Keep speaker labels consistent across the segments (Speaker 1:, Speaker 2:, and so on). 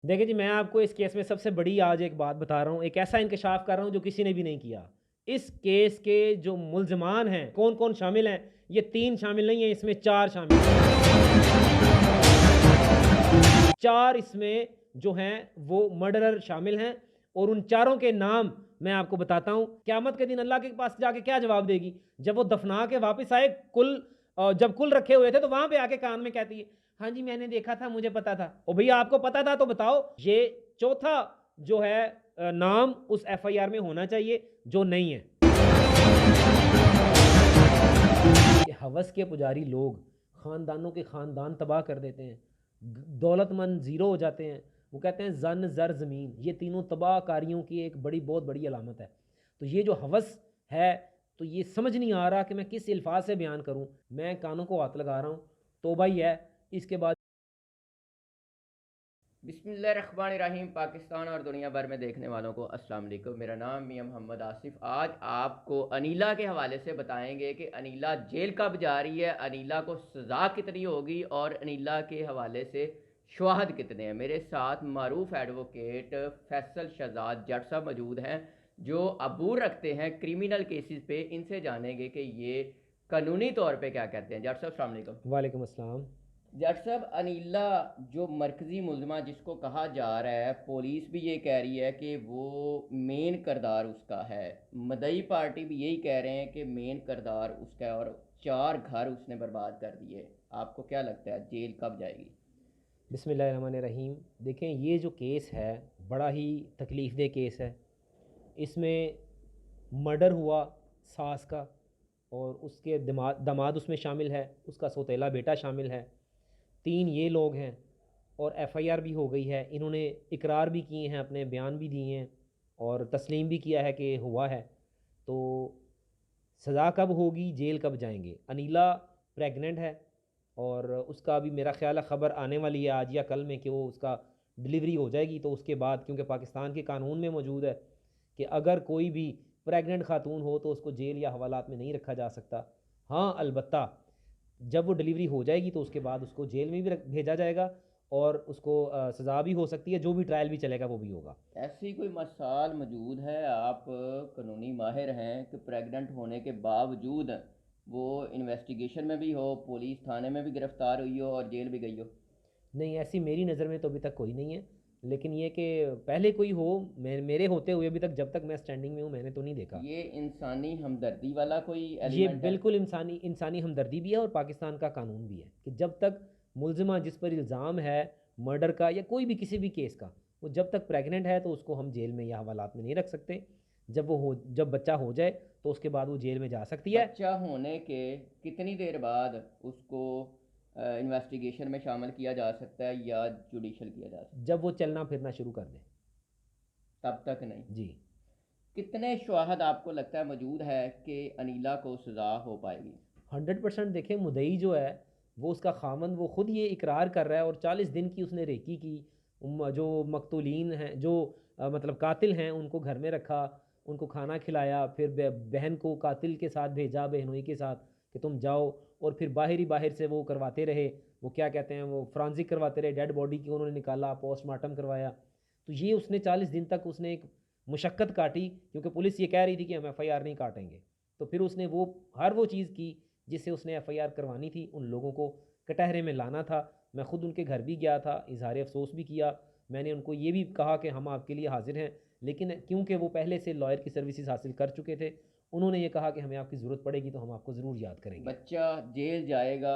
Speaker 1: देखिए जी, मैं आपको इस केस में सबसे बड़ी आज एक बात बता रहा हूँ, एक ऐसा इंकशाफ कर रहा हूँ जो किसी ने भी नहीं किया। इस केस के जो मुल्ज़मान हैं, कौन-कौन शामिल हैं, ये 3 शामिल नहीं हैं, इसमें 4 शामिल हैं। 4 इसमें जो हैं, वो मर्डरर शामिल हैं और उन चारों के नाम मैं आपको बताता हूँ। क़यामत के दिन अल्लाह के पास जाके क्या जवाब देगी? जब वो दफ़ना के वापस आए, जब कुल रखे हुए थे, तो वहाँ पे आके कान में कहती है, हाँ जी, मैंने देखा था, मुझे पता था। ओ भैया, आपको पता था तो बताओ। ये चौथा जो है नाम उस एफआईआर में होना चाहिए, जो नहीं है। कि हवस के पुजारी लोग ख़ानदानों के ख़ानदान तबाह कर देते हैं, दौलतमंद ज़ीरो हो जाते हैं। वो कहते हैं ज़न ज़र ज़मीन, ये तीनों तबाहकारियों की एक बहुत बड़ी अलामत है। तो ये जो हवस है, तो ये समझ नहीं आ रहा कि मैं किस अल्फाज से बयान करूँ। मैं कानों को हाथ लगा रहा हूँ, तौबा ही है। इसके बाद
Speaker 2: बिस्मिल्लाहिर्रहमानिर्रहीम। पाकिस्तान और दुनिया भर में देखने वालों को अस्सलाम वालेकुम। मेरा नाम मियां मोहम्मद आसिफ। आज आपको अनीला के हवाले से बताएंगे कि अनीला जेल कब जा रही है, अनीला को सज़ा कितनी होगी और अनीला के हवाले से शवाहद कितने हैं। मेरे साथ मारूफ एडवोकेट फैसल शहजाद जट साहब मौजूद हैं, जो अबूर रखते हैं क्रिमिनल केसेस पे। इनसे जानेंगे कि ये कानूनी तौर पे क्या कहते हैं। जट साहब अस्सलाम वालेकुम।
Speaker 1: वालेकुम अस्सलाम।
Speaker 2: जट साहब, अनीला जो मरकज़ी मुलज़मा जिसको कहा जा रहा है, पुलिस भी ये कह रही है कि वो मेन करदार उसका है, मदई पार्टी भी यही कह रहे हैं कि मेन करदार उसका है और 4 घर उसने बर्बाद कर दिए। आपको क्या लगता है जेल कब जाएगी?
Speaker 1: बिस्मिल्लाहिर्रहमानिर्रहीम। देखें, ये जो केस है, बड़ा ही तकलीफ़देह केस है। इसमें मर्डर हुआ सास का, और उसके दामाद उसमें शामिल है, उसका सौतेला बेटा शामिल है। 3 ये लोग हैं और एफआईआर भी हो गई है। इन्होंने इकरार भी किए हैं, अपने बयान भी दिए हैं और तस्लीम भी किया है कि हुआ है। तो सज़ा कब होगी, जेल कब जाएंगे? अनीला प्रेग्नेंट है और उसका अभी मेरा ख़्याल है ख़बर आने वाली है आज या कल में कि वो उसका डिलीवरी हो जाएगी। तो उसके बाद, क्योंकि पाकिस्तान के कानून में मौजूद है कि अगर कोई भी प्रेग्नेंट खातून हो तो उसको जेल या हवालात में नहीं रखा जा सकता। हाँ, अलबत्ता जब वो डिलीवरी हो जाएगी तो उसके बाद उसको जेल में भी भेजा जाएगा और उसको सज़ा भी हो सकती है। जो भी ट्रायल भी चलेगा वो भी होगा।
Speaker 2: ऐसी कोई मसाल मौजूद है, आप कानूनी माहिर हैं, कि प्रेग्नेंट होने के बावजूद वो इन्वेस्टिगेशन में भी हो, पुलिस थाने में भी गिरफ्तार हुई हो और जेल भी गई हो?
Speaker 1: नहीं, ऐसी मेरी नज़र में तो अभी तक कोई नहीं है। लेकिन ये कि पहले कोई हो, मेरे होते हुए अभी तक, जब तक मैं स्टैंडिंग में हूँ, मैंने तो नहीं देखा।
Speaker 2: ये इंसानी हमदर्दी वाला कोई
Speaker 1: ये
Speaker 2: एलिमेंट है?
Speaker 1: बिल्कुल इंसानी इंसानी हमदर्दी भी है और पाकिस्तान का कानून भी है कि जब तक मुलजिमा जिस पर इल्ज़ाम है मर्डर का या कोई भी किसी भी केस का, वो जब तक प्रेग्नेंट है तो उसको हम जेल में या हवालात में नहीं रख सकते। जब बच्चा हो जाए तो उसके बाद वो जेल में जा सकती है।
Speaker 2: बच्चा होने के कितनी देर बाद उसको इन्वेस्टिगेशन में शामिल किया जा सकता है या जुडिशल किया जा सकता
Speaker 1: जब वो चलना फिरना शुरू कर दे।
Speaker 2: है? तब तक नहीं।
Speaker 1: जी।
Speaker 2: कितने शवाहद आपको लगता है मौजूद है कि अनीला को सज़ा हो पाएगी?
Speaker 1: 100% देखें, मुदई जो है वो उसका खामन, वो ख़ुद ये इकरार कर रहा है और 40 दिन की उसने रेकी की। जो मकतूलीन हैं, जो मतलब कातिल हैं, उनको घर में रखा, उनको खाना खिलाया, फिर बहन को कातिल के साथ भेजा, बहनोई के साथ कि तुम जाओ। और फिर बाहर ही बाहर से वो करवाते रहे, वो क्या कहते हैं, वो फ्रांजिक करवाते रहे, डेड बॉडी की उन्होंने निकाला, पोस्टमार्टम करवाया। तो ये उसने 40 दिन तक उसने एक मुशक्क़त काटी, क्योंकि पुलिस ये कह रही थी कि हम एफआईआर नहीं काटेंगे। तो फिर उसने हर वो चीज़ की जिससे उसने एफआईआर करवानी थी। उन लोगों को कटहरे में लाना था। मैं ख़ुद उनके घर भी गया था, इजहार अफसोस भी किया। मैंने उनको ये भी कहा कि हम आपके लिए हाजिर हैं, लेकिन क्योंकि वो पहले से लॉयर की सर्विसेज हासिल कर चुके थे, उन्होंने ये कहा कि हमें आपकी ज़रूरत पड़ेगी तो हम आपको ज़रूर याद करेंगे।
Speaker 2: बच्चा जेल जाएगा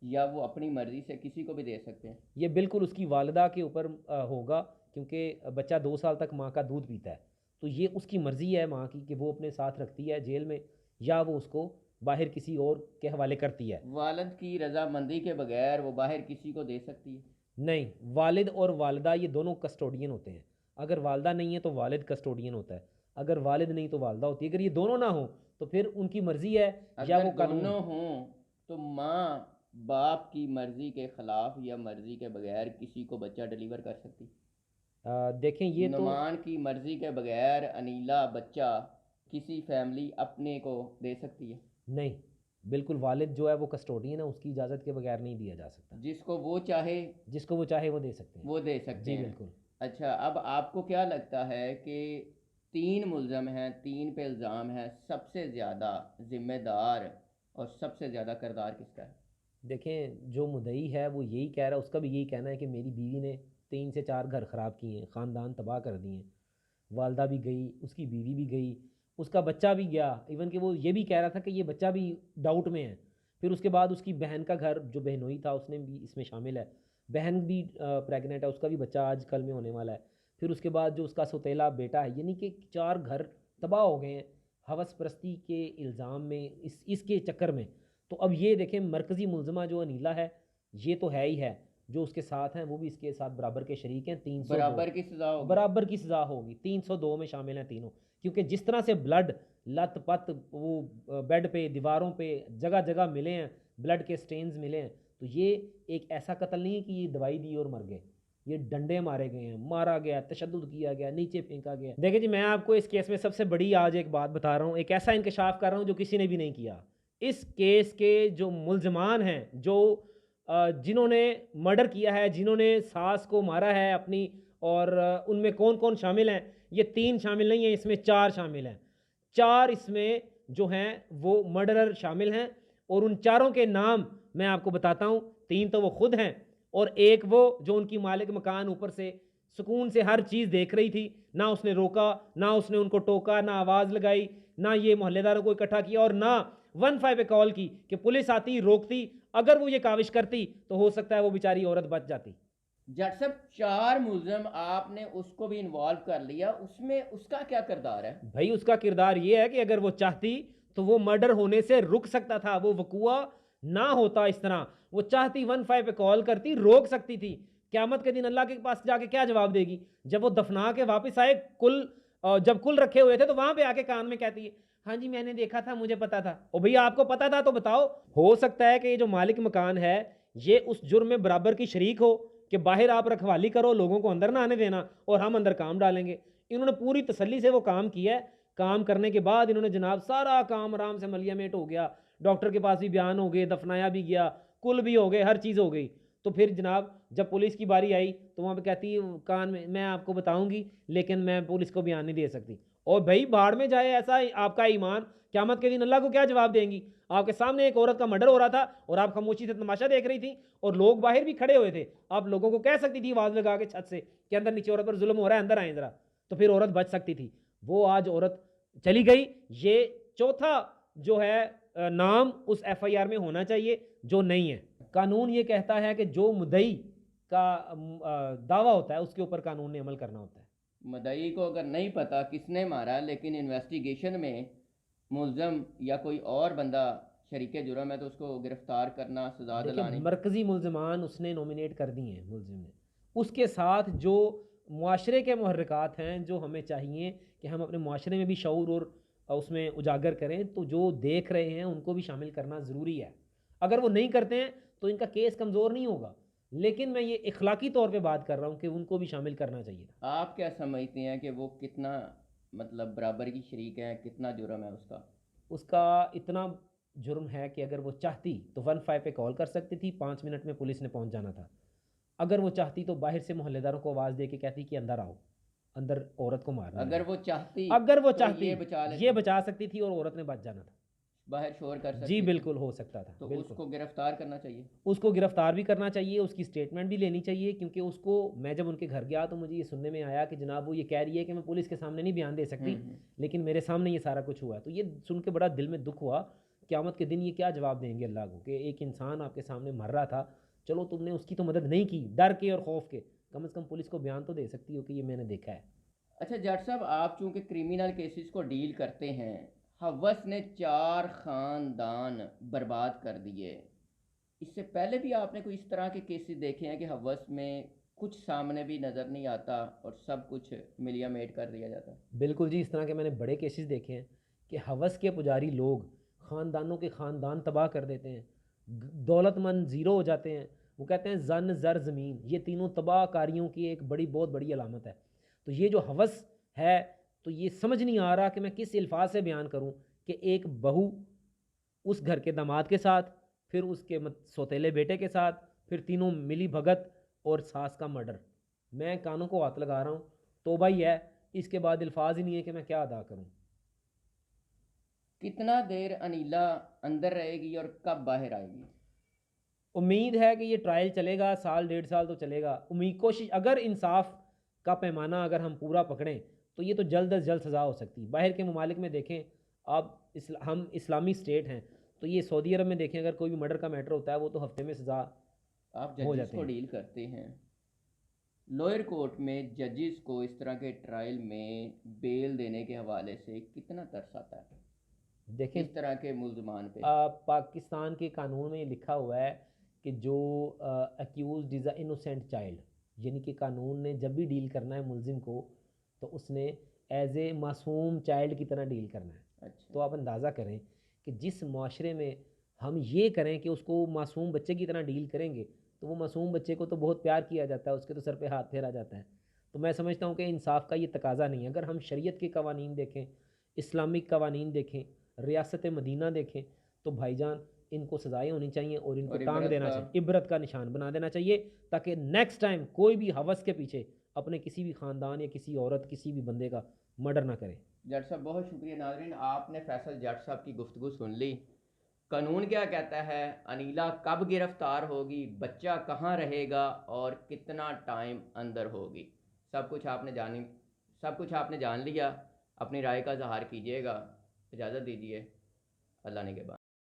Speaker 2: या वो अपनी मर्ज़ी से किसी को भी दे सकते हैं?
Speaker 1: ये बिल्कुल उसकी वालदा के ऊपर होगा, क्योंकि बच्चा 2 साल तक माँ का दूध पीता है। तो ये उसकी मर्ज़ी है माँ की कि वो अपने साथ रखती है जेल में, या वो उसको बाहर किसी और के हवाले करती है।
Speaker 2: वालिद की रजामंदी के बगैर वो बाहर किसी को दे सकती है?
Speaker 1: नहीं, वालिद और वालदा ये दोनों कस्टोडियन होते हैं। अगर वालदा नहीं है तो वालिद कस्टोडियन होता है। अगर वालिद नहीं तो वालदा होती है। अगर ये दोनों ना हो तो फिर उनकी मर्ज़ी है, या
Speaker 2: अगर
Speaker 1: वो कानून।
Speaker 2: दोनों हों तो माँ बाप की मर्ज़ी के ख़िलाफ़ या मर्ज़ी के बगैर किसी को बच्चा डिलीवर कर सकती?
Speaker 1: देखें, ये तो
Speaker 2: नुमान की मर्ज़ी के बगैर अनीला बच्चा किसी फैमिली अपने को दे सकती है?
Speaker 1: नहीं। बिल्कुल, वालिद जो है वो कस्टोडियन है, उसकी इजाज़त के बगैर नहीं दिया जा सकता।
Speaker 2: जिसको वो चाहे
Speaker 1: जिसको वो चाहे वो दे सकते हैं।
Speaker 2: वो दे सकते
Speaker 1: जी
Speaker 2: हैं।
Speaker 1: बिल्कुल।
Speaker 2: अच्छा, अब आपको क्या लगता है कि 3 मुल्ज़म हैं, 3 पे इल्ज़ाम है, सबसे ज़्यादा ज़िम्मेदार और सबसे ज़्यादा किरदार किसका है?
Speaker 1: देखें, जो मुद्दई है वो यही कह रहा है, उसका भी यही कहना है कि मेरी बीवी ने 3 से 4 घर ख़राब किए हैं, ख़ानदान तबाह कर दिए हैं। वालदा भी गई, उसकी बीवी भी गई, उसका बच्चा भी गया। इवन कि वो ये भी कह रहा था कि ये बच्चा भी डाउट में है। फिर उसके बाद उसकी बहन का घर, जो बहनोई था, उसने भी इसमें शामिल है। बहन भी प्रेग्नेंट है, उसका भी बच्चा आज कल में होने वाला है। फिर उसके बाद जो उसका सौतेला बेटा है, यानी कि 4 घर तबाह हो गए हैं हवस परस्ती के इल्ज़ाम में, इसके चक्कर में। तो अब ये देखें, मरकज़ी मुलज़मा जो अनीला है, ये तो है ही है, जो उसके साथ हैं वो भी इसके साथ बराबर के शरीक हैं। 302
Speaker 2: बराबर की सज़ा होगी।
Speaker 1: बराबर की सज़ा होगी। 302 में शामिल हैं तीनों, क्योंकि जिस तरह से ब्लड लत पत वो बेड पे, दीवारों पे, जगह जगह मिले हैं, ब्लड के स्टेन्स मिले हैं। तो ये एक ऐसा कत्ल नहीं है कि ये दवाई दी और मर गए। ये डंडे मारे गए हैं, मारा गया, तशद्दुद किया गया, नीचे फेंका गया। देखिए जी, मैं आपको इस केस में सबसे बड़ी आज एक बात बता रहा हूँ, एक ऐसा इंकशाफ कर रहा हूँ जो किसी ने भी नहीं किया। इस केस के जो मुल्ज़मान हैं, जो जिन्होंने मर्डर किया है, जिन्होंने सास को मारा है अपनी, और उनमें कौन कौन शामिल हैं, ये 3 शामिल नहीं हैं, इसमें 4 शामिल हैं। 4 इसमें जो हैं वो मर्डरर शामिल हैं, और उन चारों के नाम मैं आपको बताता हूँ। 3 तो वो खुद हैं, और एक वो जो उनकी मालिक मकान ऊपर से सुकून से हर चीज़ देख रही थी, ना उसने रोका, ना उसने उनको टोका, ना आवाज़ लगाई, ना ये मोहल्लेदारों को इकट्ठा किया, और ना 15 पे कॉल की कि पुलिस आती, रोकती। अगर वो ये काविश करती तो हो सकता है वो बेचारी औरत बच जाती।
Speaker 2: जट साहब, 4 मुल्ज़म आपने उसको भी इन्वॉल्व कर लिया, उसमें उसका क्या किरदार है?
Speaker 1: भाई, उसका किरदार ये है कि अगर वो चाहती तो वो मर्डर होने से रुक सकता था, वो वकूआ ना होता इस तरह। वो चाहती 15 पे कॉल करती, रोक सकती थी। क़यामत के दिन अल्लाह के पास जाके क्या जवाब देगी? जब वो दफना के वापस आए, जब कुल रखे हुए थे, तो वहां पे आके कान में कहती है, हाँ जी मैंने देखा था, मुझे पता था। ओ भैया, आपको पता था तो बताओ। हो सकता है कि ये जो मालिक मकान है, ये उस जुर्म में बराबर की शरीक हो, कि बाहर आप रखवाली करो, लोगों को अंदर ना आने देना, और हम अंदर काम डालेंगे। इन्होंने पूरी तसल्ली से वो काम किया है। काम करने के बाद इन्होंने जनाब सारा काम आराम से मलियामेट हो गया, डॉक्टर के पास भी बयान हो गए, दफनाया भी गया, कुल भी हो गए, हर चीज़ हो गई। तो फिर जनाब जब पुलिस की बारी आई तो वहाँ पे कहती है कान में, मैं आपको बताऊंगी लेकिन मैं पुलिस को बयान नहीं दे सकती। और भाई भाड़ में जाए ऐसा आपका ईमान, क़यामत के दिन अल्लाह को क्या जवाब देंगी? आपके सामने एक औरत का मर्डर हो रहा था और आप खामोशी से तमाशा देख रही थी, और लोग बाहर भी खड़े हुए थे। आप लोगों को कह सकती थी आवाज़ लगा के छत से कि अंदर नीचे औरत पर जुल्म हो रहा है, अंदर आए ज़रा, तो फिर औरत बच सकती थी। वो आज औरत चली गई। ये चौथा जो है नाम उस एफआईआर में होना चाहिए, जो नहीं है। कानून ये कहता है कि जो मुद्दई का दावा होता है उसके ऊपर कानून ने अमल करना होता है।
Speaker 2: मुद्दई को अगर नहीं पता किसने मारा, लेकिन इन्वेस्टिगेशन में मुल्ज़म या कोई और बंदा शरीके जुर्म है, तो उसको गिरफ्तार करना, सजा
Speaker 1: देखिए,
Speaker 2: दिलानी।
Speaker 1: मरकज़ी मुल्ज़मान उसने नॉमिनेट कर दिए हैं मुल्ज़िम ने। उसके साथ जो मुआशरे के मुहर्रिकात हैं, जो हमें चाहिए कि हम अपने मुआशरे में भी शऊर और उसमें उजागर करें, तो जो देख रहे हैं उनको भी शामिल करना ज़रूरी है। अगर वो नहीं करते हैं तो इनका केस कमज़ोर नहीं होगा, लेकिन मैं ये इखलाकी तौर पे बात कर रहा हूँ कि उनको भी शामिल करना चाहिए था।
Speaker 2: आप क्या समझते हैं कि वो कितना, मतलब बराबर की शरीक है, कितना जुर्म है उसका?
Speaker 1: उसका इतना जुर्म है कि अगर वो चाहती तो 15 पे कॉल कर सकती थी, 5 मिनट में पुलिस ने पहुंच जाना था। अगर वो चाहती तो बाहर से मोहल्लेदारों को आवाज़ दे के कहती कि अंदर आओ, अंदर औरत को मारने
Speaker 2: अगर
Speaker 1: लगे।
Speaker 2: वो चाहती
Speaker 1: अगर वो
Speaker 2: तो
Speaker 1: चाहती
Speaker 2: ये बचा
Speaker 1: ये
Speaker 2: लेती,
Speaker 1: बचा सकती थी और औरत ने बच जाना था।
Speaker 2: बाहर शोर कर
Speaker 1: जी
Speaker 2: सकती थी।
Speaker 1: बिल्कुल, हो सकता था,
Speaker 2: तो
Speaker 1: बिल्कुल।
Speaker 2: उसको गिरफ्तार करना चाहिए।
Speaker 1: उसको गिरफ्तार भी करना चाहिए, उसकी स्टेटमेंट भी लेनी चाहिए, क्योंकि उसको, मैं जब उनके घर गया तो मुझे ये सुनने में आया कि जनाब वो ये कह रही है कि मैं पुलिस के सामने नहीं बयान दे सकती, लेकिन मेरे सामने ये सारा कुछ हुआ है। तो ये सुन के बड़ा दिल में दुख हुआ। क़यामत के दिन ये क्या जवाब देंगे अल्लाह को कि एक इंसान आपके सामने मर रहा था, चलो तुमने उसकी तो मदद नहीं की, डर के और खौफ के, कम से कम पुलिस को बयान तो दे सकती हो कि ये मैंने देखा है।
Speaker 2: अच्छा जट साहब, आप चूंकि क्रिमिनल केसेस को डील करते हैं, हवस ने 4 ख़ानदान बर्बाद कर दिए। इससे पहले भी आपने कोई इस तरह के केसेस देखे हैं कि हवस में कुछ सामने भी नज़र नहीं आता और सब कुछ मिलिया मेट कर दिया जाता है?
Speaker 1: बिल्कुल जी, इस तरह के मैंने बड़े केसेस देखे हैं कि हवस के पुजारी लोग ख़ानदानों के ख़ानदान तबाह कर देते हैं, दौलतमंद ज़ीरो हो जाते हैं। वो कहते हैं जन ज़र ज़मीन, ये तीनों तबाहकारियों की एक बड़ी बहुत बड़ी अलामत है। तो ये जो हवस है, तो ये समझ नहीं आ रहा कि मैं किस अल्फाज से बयान करूं कि एक बहू उस घर के दामाद के साथ, फिर उसके सौतेले बेटे के साथ, फिर तीनों मिली भगत और सास का मर्डर। मैं कानों को हाथ लगा रहा हूँ, तौबा ही है, इसके बाद अल्फाज ही नहीं है कि मैं क्या अदा करूँ।
Speaker 2: कितना देर अनीला अंदर रहेगी और कब बाहर आएगी?
Speaker 1: उम्मीद है कि ये ट्रायल चलेगा, साल 1.5 साल तो चलेगा। उम्मीद कोशिश, अगर इंसाफ का पैमाना अगर हम पूरा पकड़ें तो ये तो जल्द अज जल्द सज़ा हो सकती है। बाहर के ममालिक में देखें आप, हम इस्लामी स्टेट हैं, तो ये सऊदी अरब में देखें, अगर कोई भी मर्डर का मैटर होता है वो तो हफ्ते में सज़ा
Speaker 2: आप
Speaker 1: हो
Speaker 2: जजेस
Speaker 1: जाते
Speaker 2: को
Speaker 1: हैं।
Speaker 2: डील करते हैं, लोअर कोर्ट में जजेस को इस तरह के ट्रायल में बेल देने के हवाले से कितना तरस आता है
Speaker 1: देखें,
Speaker 2: इस तरह के मुल्ज़मान पे?
Speaker 1: पाकिस्तान के कानून में ये लिखा हुआ है कि जो अक्यूज़ड इज़ अ इनोसेंट चाइल्ड, यानी कि कानून ने जब भी डील करना है मुलजिम को तो उसने एज ए मासूम चाइल्ड की तरह डील करना है।
Speaker 2: अच्छा।
Speaker 1: तो आप अंदाज़ा करें कि जिस माशरे में हम ये करें कि उसको मासूम बच्चे की तरह डील करेंगे, तो वो मासूम बच्चे को तो बहुत प्यार किया जाता है, उसके तो सर पे हाथ फेरा जाता है। तो मैं समझता हूँ कि इंसाफ का ये तकाजा नहीं है। अगर हम शरीयत के कवानीन देखें, इस्लामिक कवानीन देखें, रियासत मदीना देखें, तो भाईजान इनको सज़ाएँ होनी चाहिए और इनको
Speaker 2: और
Speaker 1: टांग
Speaker 2: इबरत
Speaker 1: देना
Speaker 2: का?
Speaker 1: चाहिए, इबरत का निशान बना देना चाहिए, ताकि नेक्स्ट टाइम कोई भी हवस के पीछे अपने किसी भी ख़ानदान या किसी औरत, किसी भी बंदे का मर्डर ना करे।
Speaker 2: जज साहब बहुत शुक्रिया। नाज़रीन, आपने फैसल जज साहब की गुफ्तगू सुन ली। कानून क्या कहता है, अनीला कब गिरफ्तार होगी, बच्चा कहाँ रहेगा और कितना टाइम अंदर होगी, सब कुछ आपने जान लिया। अपनी राय का इजहार कीजिएगा। इजाज़त दीजिए। अल्लाह ने के बाद।